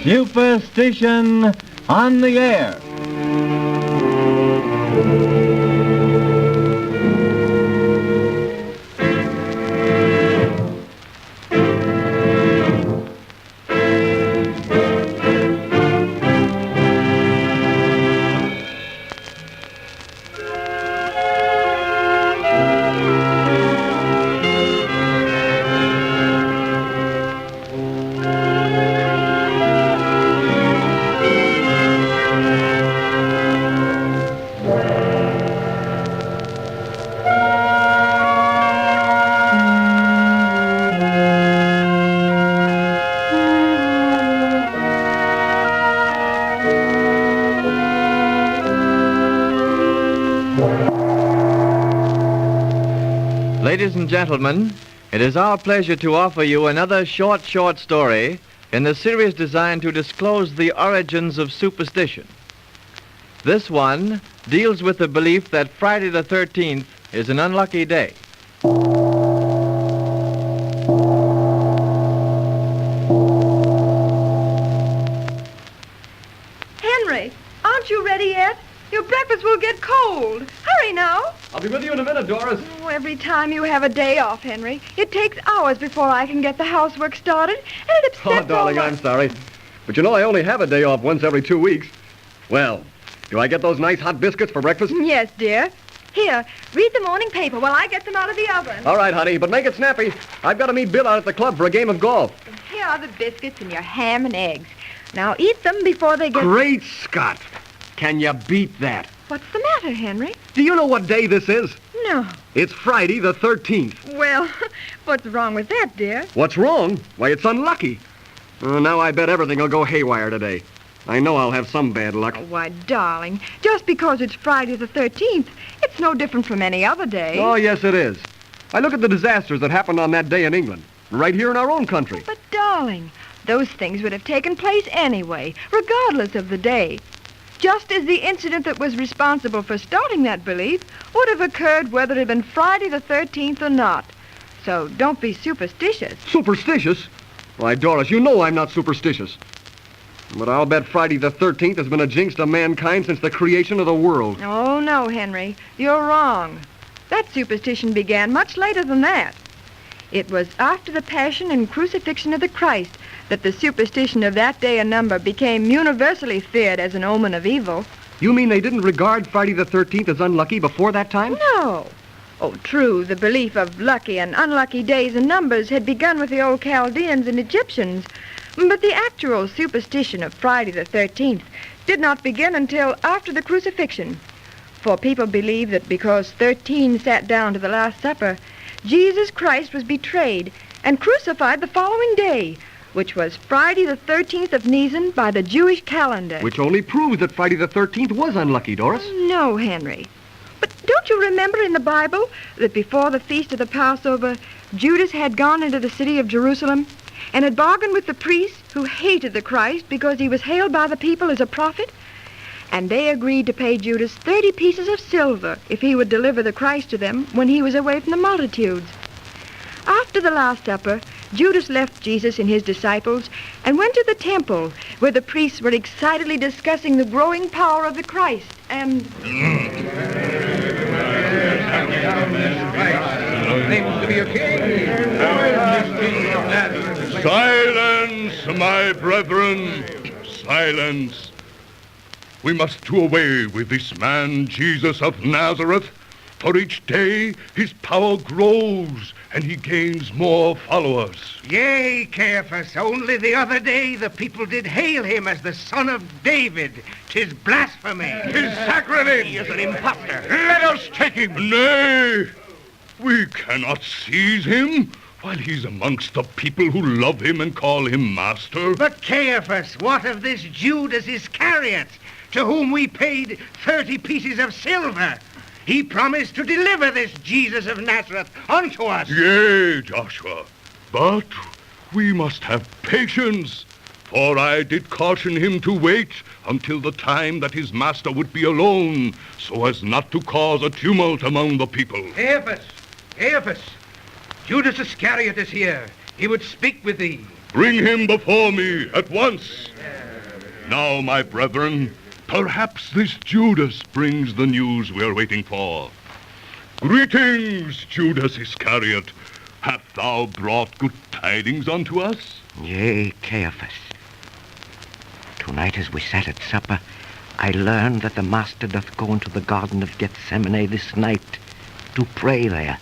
Superstition on the air. Ladies and gentlemen, it is our pleasure to offer you another short story in the series designed to disclose the origins of superstition. This one deals with the belief that Friday the 13th is an unlucky day. Henry, aren't you ready yet? Your breakfast will get cold. Hurry now. I'll be with you in a minute, Doris. Oh, every time you have a day off, Henry, it takes hours before I can get the housework started, and it upsets Oh, darling, I'm sorry. But you know I only have a day off once every 2 weeks. Well, do I get those nice hot biscuits for breakfast? Yes, dear. Here, read the morning paper while I get them out of the oven. All right, honey, but make it snappy. I've got to meet Bill out at the club for a game of golf. And here are the biscuits and your ham and eggs. Now eat them before they get... Great Scott! Can you beat that? What's the matter, Henry? Do you know what day this is? No. It's Friday the 13th. Well, what's wrong with that, dear? What's wrong? Why, it's unlucky. Now I bet everything will go haywire today. I know I'll have some bad luck. Oh, why, darling, just because it's Friday the 13th, it's no different from any other day. Oh, yes, it is. I look at the disasters that happened on that day in England, right here in our own country. But, darling, those things would have taken place anyway, regardless of the day. Just as the incident that was responsible for starting that belief would have occurred whether it had been Friday the 13th or not. So don't be superstitious. Superstitious? Why, Doris, you know I'm not superstitious. But I'll bet Friday the 13th has been a jinx to mankind since the creation of the world. Oh, no, Henry. You're wrong. That superstition began much later than that. It was after the passion and crucifixion of the Christ that the superstition of that day and number became universally feared as an omen of evil. You mean they didn't regard Friday the 13th as unlucky before that time? No. Oh, true, the belief of lucky and unlucky days and numbers had begun with the old Chaldeans and Egyptians, but the actual superstition of Friday the 13th did not begin until after the crucifixion. For people believed that because 13 sat down to the Last Supper, Jesus Christ was betrayed and crucified the following day, which was Friday the 13th of Nisan by the Jewish calendar. Which only proves that Friday the 13th was unlucky, Doris. No, Henry. But don't you remember in the Bible that before the feast of the Passover, Judas had gone into the city of Jerusalem and had bargained with the priests who hated the Christ because he was hailed by the people as a prophet? And they agreed to pay Judas 30 pieces of silver if he would deliver the Christ to them when he was away from the multitudes. After the Last Supper, Judas left Jesus and his disciples and went to the temple where the priests were excitedly discussing the growing power of the Christ and... Silence, my brethren, silence. We must do away with this man, Jesus of Nazareth, for each day his power grows and he gains more followers. Yea, Caiaphas, only the other day the people did hail him as the son of David. 'Tis blasphemy. 'Tis sacrilege. He is an impostor. Let us take him. Nay, we cannot seize him while he's amongst the people who love him and call him master. But Caiaphas, what of this Judas Iscariot, to whom we paid 30 pieces of silver? He promised to deliver this Jesus of Nazareth unto us. Yea, Joshua, but we must have patience, for I did caution him to wait until the time that his master would be alone, so as not to cause a tumult among the people. Caiaphas, Judas Iscariot is here. He would speak with thee. Bring him before me at once. Yeah. Now, my brethren, perhaps this Judas brings the news we're waiting for. Greetings, Judas Iscariot. Hast thou brought good tidings unto us? Yea, Caiaphas. Tonight as we sat at supper, I learned that the Master doth go into the Garden of Gethsemane this night to pray there,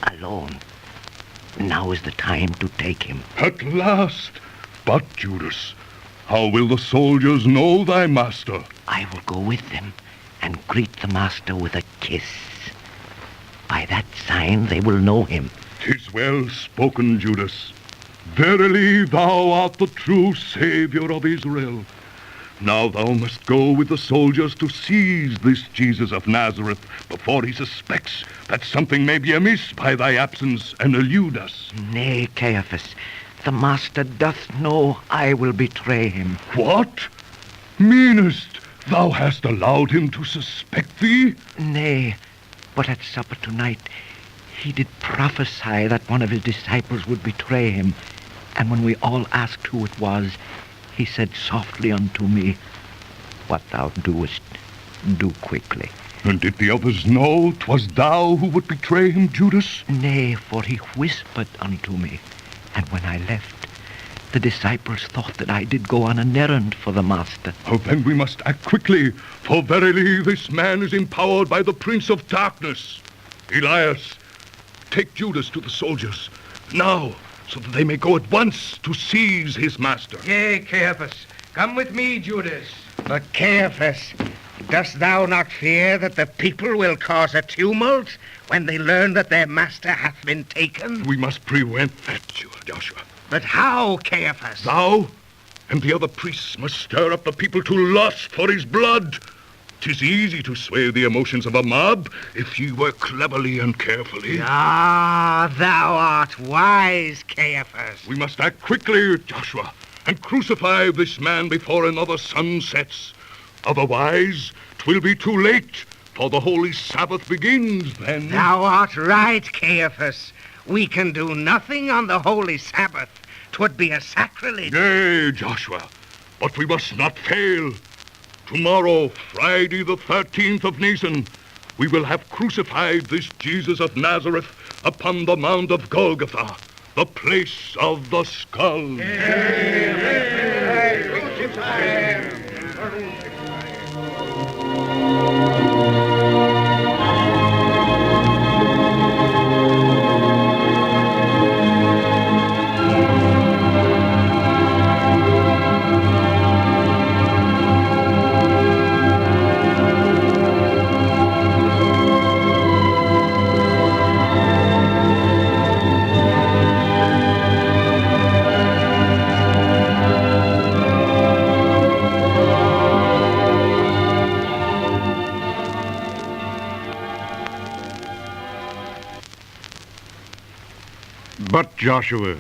alone. Now is the time to take him. At last. But, Judas, how will the soldiers know thy master? I will go with them and greet the Master with a kiss. By that sign they will know him. 'Tis well spoken, Judas. Verily thou art the true Savior of Israel. Now thou must go with the soldiers to seize this Jesus of Nazareth before he suspects that something may be amiss by thy absence and elude us. Nay, Caiaphas, the Master doth know I will betray him. What? Meanest thou hast allowed him to suspect thee? Nay, but at supper tonight he did prophesy that one of his disciples would betray him. And when we all asked who it was, he said softly unto me, What thou doest, do quickly. And did the others know 'twas thou who would betray him, Judas? Nay, for he whispered unto me. And when I left, the disciples thought that I did go on an errand for the Master. Oh, then we must act quickly, for verily this man is empowered by the Prince of Darkness. Elias, take Judas to the soldiers, now, so that they may go at once to seize his master. Yea, Caiaphas, come with me, Judas. But Caiaphas, dost thou not fear that the people will cause a tumult when they learn that their master hath been taken? We must prevent that, Joshua. But how, Caiaphas? Thou and the other priests must stir up the people to lust for his blood. 'Tis easy to sway the emotions of a mob if ye work cleverly and carefully. Ah, thou art wise, Caiaphas. We must act quickly, Joshua, and crucify this man before another sun sets. Otherwise, 'twill be too late, for the holy Sabbath begins then. Thou art right, Caiaphas. We can do nothing on the holy Sabbath. 'Twould be a sacrilege. Nay, Joshua, but we must not fail. Tomorrow, Friday the 13th of Nisan, we will have crucified this Jesus of Nazareth upon the Mount of Golgotha, the place of the skull. But, Joshua,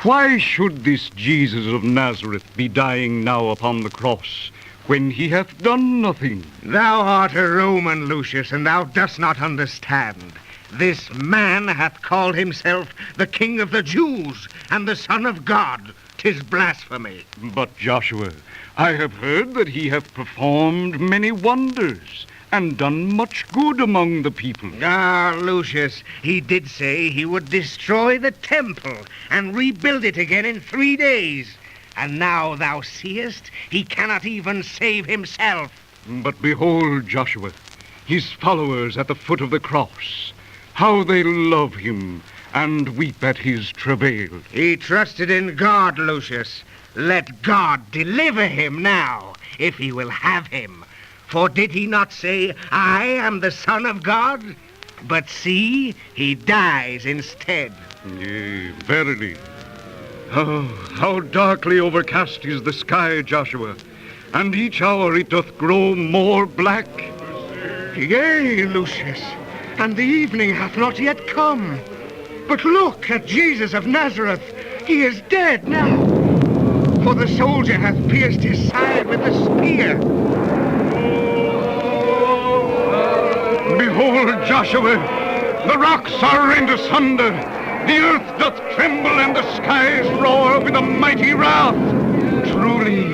why should this Jesus of Nazareth be dying now upon the cross, when he hath done nothing? Thou art a Roman, Lucius, and thou dost not understand. This man hath called himself the King of the Jews and the Son of God. 'Tis blasphemy. But, Joshua, I have heard that he hath performed many wonders, and done much good among the people. Ah, Lucius, he did say he would destroy the temple and rebuild it again in 3 days. And now thou seest he cannot even save himself. But behold, Joshua, his followers at the foot of the cross, how they love him and weep at his travail. He trusted in God, Lucius. Let God deliver him now, if he will have him. For did he not say, I am the Son of God? But see, he dies instead. Yea, verily. Oh, how darkly overcast is the sky, Joshua, and each hour it doth grow more black. Yea, Lucius, and the evening hath not yet come. But look at Jesus of Nazareth. He is dead now, for the soldier hath pierced his side with a spear. Behold, Joshua, the rocks are rent asunder, the earth doth tremble, and the skies roar with a mighty wrath. Truly,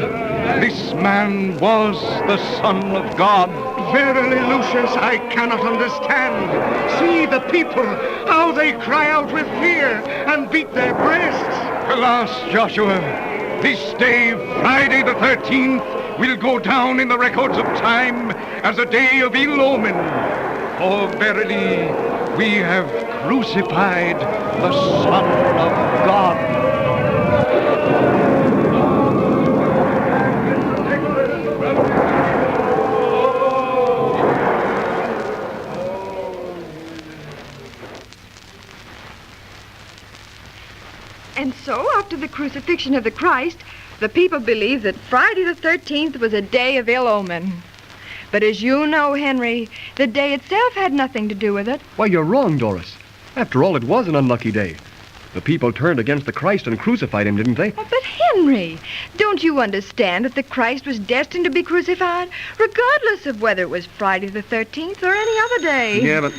this man was the Son of God. Verily, Lucius, I cannot understand. See the people, how they cry out with fear and beat their breasts. Alas, Joshua, this day, Friday the 13th, will go down in the records of time as a day of ill omen. For verily, we have crucified the Son of God. And so, after the crucifixion of the Christ, the people believed that Friday the 13th was a day of ill omen. But as you know, Henry, the day itself had nothing to do with it. Why, you're wrong, Doris. After all, it was an unlucky day. The people turned against the Christ and crucified him, didn't they? Oh, but Henry, don't you understand that the Christ was destined to be crucified, regardless of whether it was Friday the 13th or any other day? Yeah, but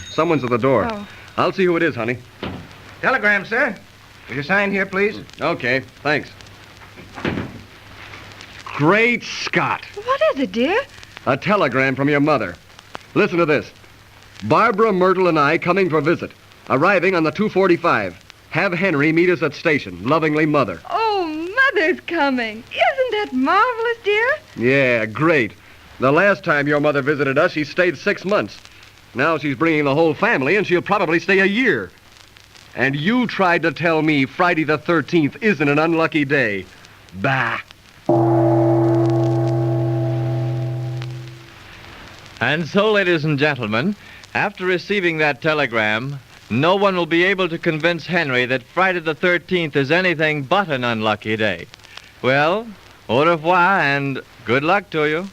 someone's at the door. Oh. I'll see who it is, honey. Telegram, sir. Will you sign here, please? Okay, thanks. Great Scott! What is it, dear? A telegram from your mother. Listen to this. Barbara, Myrtle, and I coming for visit. Arriving on the 2:45. Have Henry meet us at station. Lovingly, Mother. Oh, Mother's coming. Isn't that marvelous, dear? Yeah, great. The last time your mother visited us, she stayed 6 months. Now she's bringing the whole family, and she'll probably stay a year. And you tried to tell me Friday the 13th isn't an unlucky day. Bah. And so, ladies and gentlemen, after receiving that telegram, no one will be able to convince Henry that Friday the 13th is anything but an unlucky day. Well, au revoir and good luck to you.